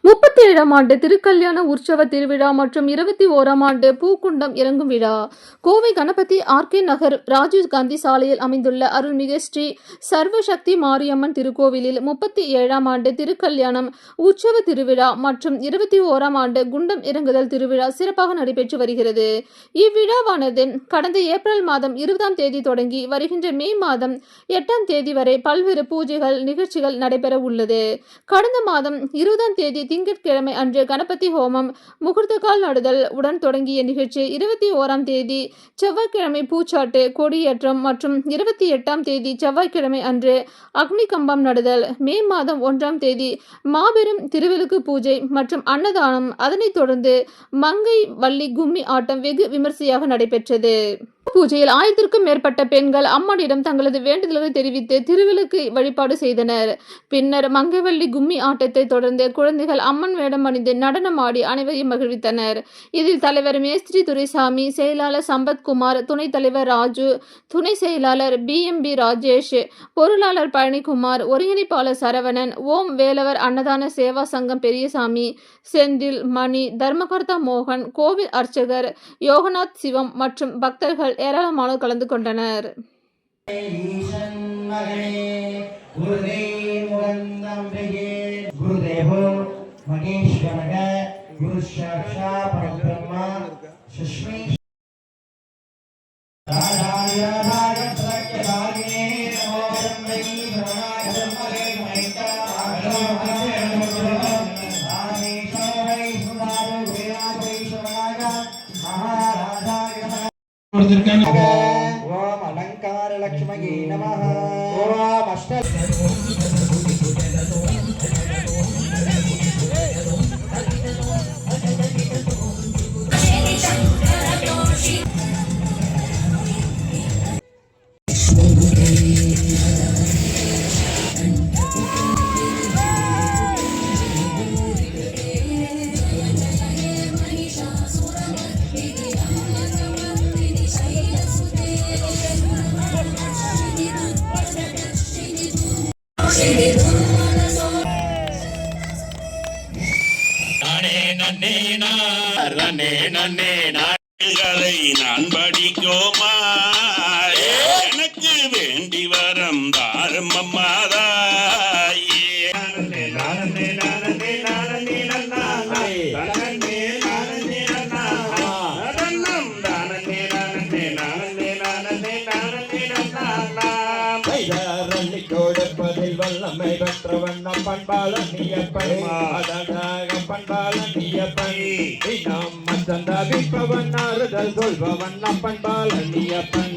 37ஆம் ஆண்டு திருக்கல்யாண உற்சவ திருவிழா மற்றும் 21ஆம் ஆண்டு பூக்குண்டம் இறங்கும் விழா. கோவை கணபதி ஆர்.கே. நகர் ராஜீவ்காந்தி சாலையில் அமைந்துள்ள அருள்மிகு ஸ்ரீ சர்வசக்தி மாரியம்மன் திருக்கோவிலில் 37ஆம் ஆண்டு திருக்கல்யாணம் உற்சவ திருவிழா மற்றும் 21ஆம் ஆண்டு குண்டம் இறங்குதல் திருவிழா சிறப்பாக நடைபெற்று வருகிறது. இவ்விழாவானது கடந்த ஏப்ரல் மாதம் 20ஆம் தேதி தொடங்கி வருகின்ற மே மாதம் 8ஆம் தேதி வரை பல்வேறு பூஜைகள் நிகழ்ச்சிகள் நடைபெற உள்ளது. கடந்த மாதம் 20ஆம் தேதி திங்கட்கிழமை அன்று கணபதி ஹோமம் முகூர்த்தக்கால் நடுதல் உடன் தொடங்கிய நிகழ்ச்சி 21ஆம் தேதி செவ்வாய்க்கிழமை பூச்சாட்டு கொடியேற்றம் மற்றும் 28ஆம் தேதி செவ்வாய்க்கிழமை அன்று அக்னி கம்பம் நடுதல், மே மாதம் 1ஆம் தேதி மாபெரும் திருவிளக்கு பூஜை மற்றும் அன்னதானம், அதனைத் தொடர்ந்து மங்கை வள்ளி கும்மி ஆட்டம் வெகு விமர்சையாக நடைபெற்றது. பூஜையில் 1000க்கும் மேற்பட்ட பெண்கள் அம்மனிடம் தங்களது வேண்டுதல்களை தெரிவித்து திருவிளக்கு வழிபாடு செய்தனர். பின்னர் மங்கைவள்ளி கும்மி ஆட்டத்தை தொடர்ந்து குழந்தைகள் அம்மன் வேடம் அணிந்து நடனமாடி அனைவரையும் மகிழ்வித்தனர். இதில் தலைவர் மேஸ்திரி துரைசாமி, செயலாளர் சம்பத்குமார், துணைத் தலைவர் ராஜு, துணை செயலாளர் பி.எம்.பி. ராஜேஷ், பொருளாளர் பழனிக்குமார், ஒருங்கிணைப்பாளர் சரவணன், ஓம் வேலவர் அன்னதான சேவா சங்கம் பெரியசாமி, செந்தில், மணி, தர்மகர்த்தா மோகன், கோவில் அர்ச்சகர் யோகநாத் சிவம் மற்றும் பக்தர்கள் ஏராளமானோர் கலந்து கொண்டனர். ஓம் அலங்கார லக்ஷ்மயே நமஹ. ஓம் அஷ்ட நான் படிக்கோமா, எனக்கு வேண்டி வரம் தாரும் அம்மாதாயே. கொடுப்பதில் வல்லமை பெற்ற வண்ணம் பண்பாளன் நீயப்பன், பண்பாளன் நீயப்பன், நாம் மற்றந்த விற்பவன் ஆறுதல் சொல்பவன் பண்பாளன் நீயப்பன்.